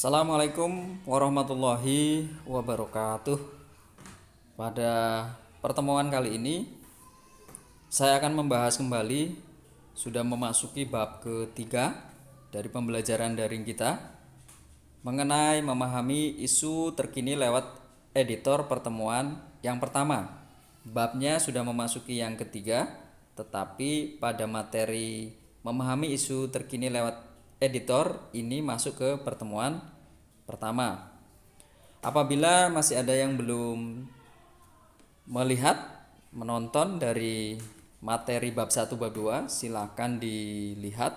Assalamualaikum warahmatullahi wabarakatuh. Pada pertemuan kali ini saya akan membahas kembali, sudah memasuki bab ketiga dari pembelajaran daring kita, mengenai memahami isu terkini lewat editor pertemuan yang pertama. Babnya sudah memasuki yang ketiga, tetapi pada materi memahami isu terkini lewat editor ini masuk ke pertemuan pertama. Apabila masih ada yang belum melihat, menonton dari materi bab 1 bab 2, silakan dilihat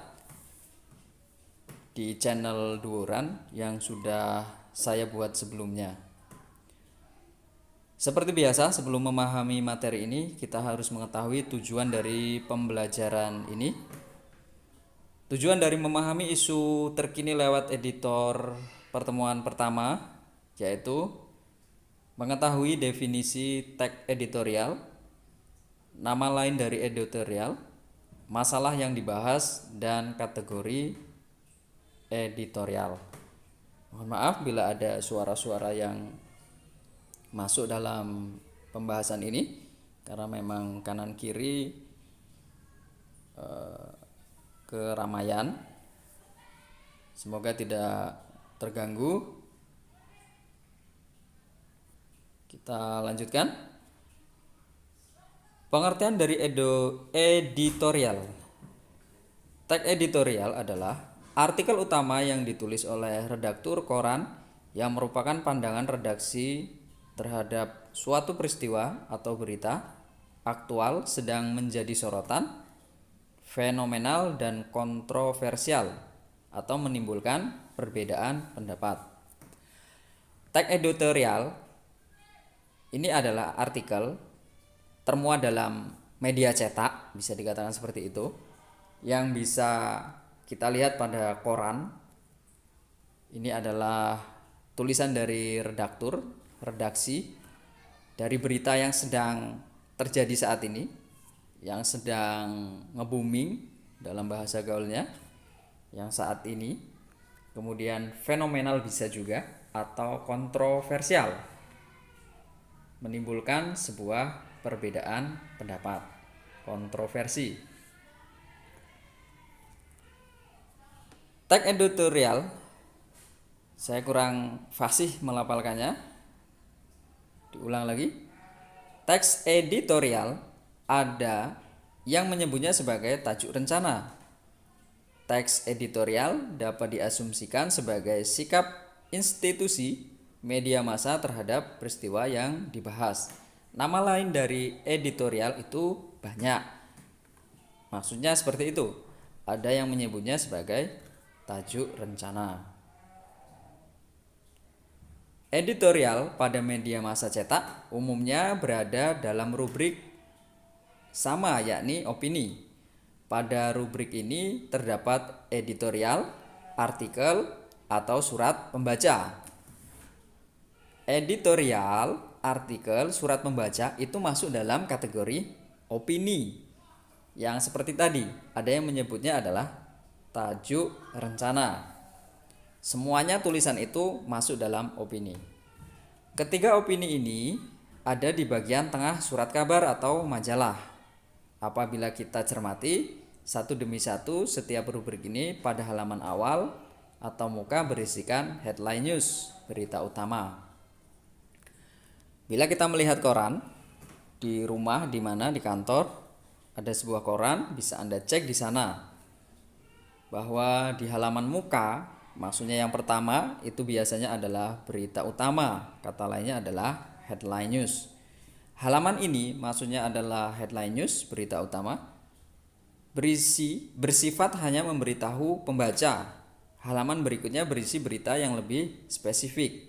di channel Duoran yang sudah saya buat sebelumnya. Seperti biasa, sebelum memahami materi ini, kita harus mengetahui tujuan dari pembelajaran ini. Tujuan dari memahami isu terkini lewat editor pertemuan pertama yaitu mengetahui definisi tag editorial, nama lain dari editorial, masalah yang dibahas, dan kategori editorial. Mohon maaf bila ada suara-suara yang masuk dalam pembahasan ini, karena memang kanan kiri keramaian. Semoga tidak terganggu. Kita lanjutkan. Pengertian dari editorial. Tag editorial adalah artikel utama yang ditulis oleh redaktur koran yang merupakan pandangan redaksi terhadap suatu peristiwa atau berita aktual, sedang menjadi sorotan, fenomenal, dan kontroversial, atau menimbulkan perbedaan pendapat. Tag editorial ini adalah artikel termuat dalam media cetak, bisa dikatakan seperti itu, yang bisa kita lihat pada koran. Ini adalah tulisan dari redaktur, redaksi dari berita yang sedang terjadi saat ini, yang sedang nge-booming dalam bahasa gaulnya, yang saat ini. Kemudian fenomenal bisa juga, atau kontroversial, menimbulkan sebuah perbedaan pendapat, kontroversi. Tag editorial, saya kurang fasih melafalkannya, diulang lagi. Teks editorial ada yang menyebutnya sebagai tajuk rencana. Teks editorial dapat diasumsikan sebagai sikap institusi media massa terhadap peristiwa yang dibahas. Nama lain dari editorial itu banyak. Maksudnya seperti itu. Ada yang menyebutnya sebagai tajuk rencana. Editorial pada media massa cetak umumnya berada dalam rubrik sama, yakni opini. Pada rubrik ini terdapat editorial, artikel, atau surat pembaca. Editorial, artikel, surat pembaca itu masuk dalam kategori opini. Yang seperti tadi, ada yang menyebutnya adalah tajuk rencana. Semuanya tulisan itu masuk dalam opini. Ketiga opini ini ada di bagian tengah surat kabar atau majalah. Apabila kita cermati satu demi satu, setiap rubrik ini pada halaman awal atau muka berisikan headline news, berita utama. Bila kita melihat koran di rumah, di mana, di kantor, ada sebuah koran, bisa Anda cek di sana bahwa di halaman muka, maksudnya yang pertama itu biasanya adalah berita utama, kata lainnya adalah headline news. Halaman ini maksudnya adalah headline news, berita utama, bersifat hanya memberitahu pembaca. Halaman berikutnya berisi berita yang lebih spesifik.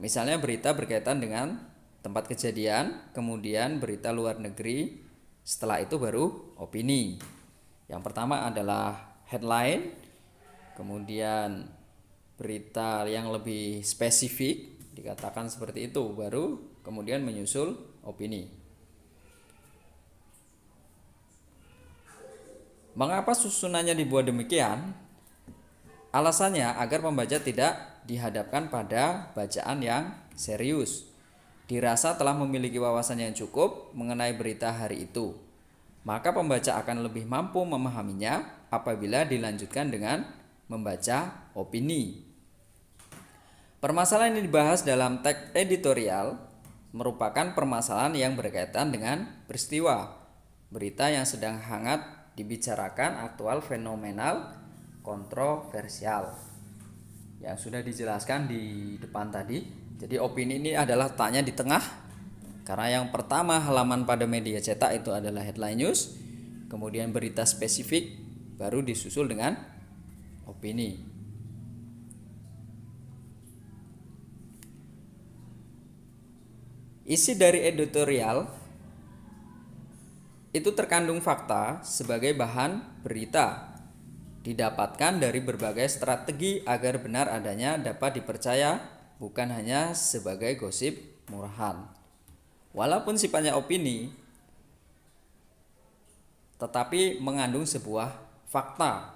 Misalnya berita berkaitan dengan tempat kejadian, kemudian berita luar negeri, setelah itu baru opini. Yang pertama adalah headline, kemudian berita yang lebih spesifik, dikatakan seperti itu, baru kemudian menyusul opini. Mengapa susunannya dibuat demikian? Alasannya agar pembaca tidak dihadapkan pada bacaan yang serius. Dirasa telah memiliki wawasan yang cukup mengenai berita hari itu. Maka pembaca akan lebih mampu memahaminya apabila dilanjutkan dengan membaca opini. Permasalahan yang dibahas dalam teks editorial merupakan permasalahan yang berkaitan dengan peristiwa, berita yang sedang hangat dibicarakan, aktual, fenomenal, kontroversial. Yang sudah dijelaskan di depan tadi. Jadi opini ini adalah letaknya di tengah, karena yang pertama halaman pada media cetak itu adalah headline news, kemudian berita spesifik, baru disusul dengan opini. Isi dari editorial itu terkandung fakta sebagai bahan berita, didapatkan dari berbagai strategi agar benar adanya dapat dipercaya, bukan hanya sebagai gosip murahan. Walaupun sifatnya opini, tetapi mengandung sebuah fakta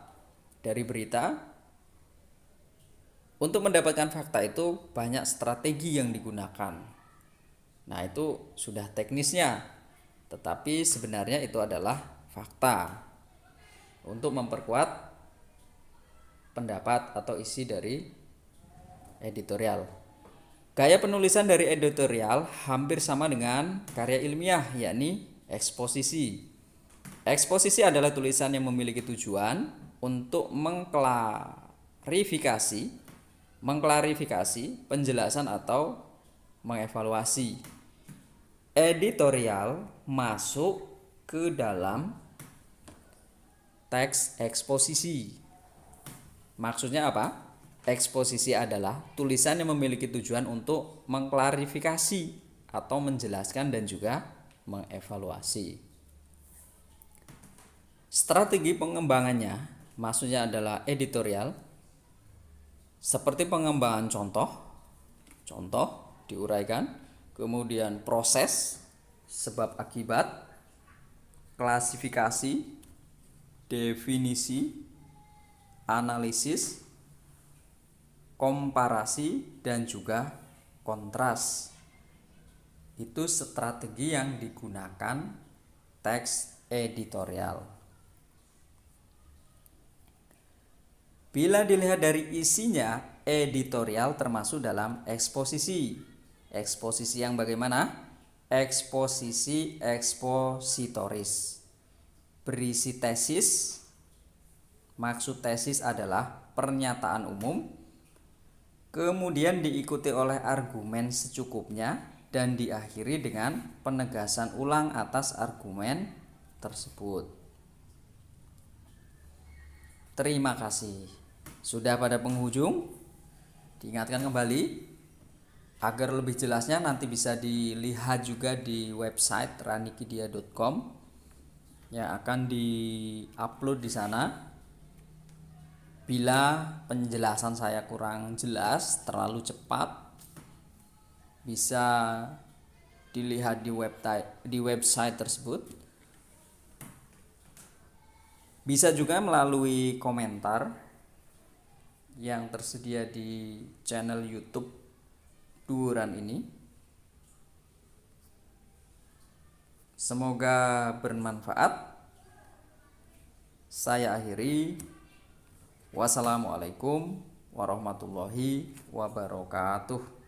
dari berita. Untuk mendapatkan fakta itu banyak strategi yang digunakan. Nah, itu sudah teknisnya, tetapi sebenarnya itu adalah fakta untuk memperkuat pendapat atau isi dari editorial. Gaya penulisan dari editorial hampir sama dengan karya ilmiah, yakni eksposisi. Eksposisi adalah tulisan yang memiliki tujuan untuk mengklarifikasi penjelasan atau mengevaluasi. Editorial masuk ke dalam teks eksposisi. Maksudnya apa? Eksposisi adalah tulisan yang memiliki tujuan untuk mengklarifikasi atau menjelaskan dan juga mengevaluasi. Strategi pengembangannya maksudnya adalah editorial, seperti pengembangan contoh diuraikan, kemudian proses, sebab akibat, klasifikasi, definisi, analisis, komparasi, dan juga kontras. Itu strategi yang digunakan teks editorial. Bila dilihat dari isinya, editorial termasuk dalam eksposisi. Eksposisi yang bagaimana? Eksposisi ekspositoris. Berisi tesis. Maksud tesis adalah pernyataan umum, kemudian diikuti oleh argumen secukupnya dan diakhiri dengan penegasan ulang atas argumen tersebut. Terima kasih. Sudah pada penghujung. Diingatkan kembali agar lebih jelasnya nanti bisa dilihat juga di website ranikidia.com yang akan di-upload di sana. Bila penjelasan saya kurang jelas, terlalu cepat, bisa dilihat di website tersebut. Bisa juga melalui komentar yang tersedia di channel YouTube Duuran ini. Semoga bermanfaat. Saya akhiri. Wassalamualaikum warahmatullahi wabarakatuh.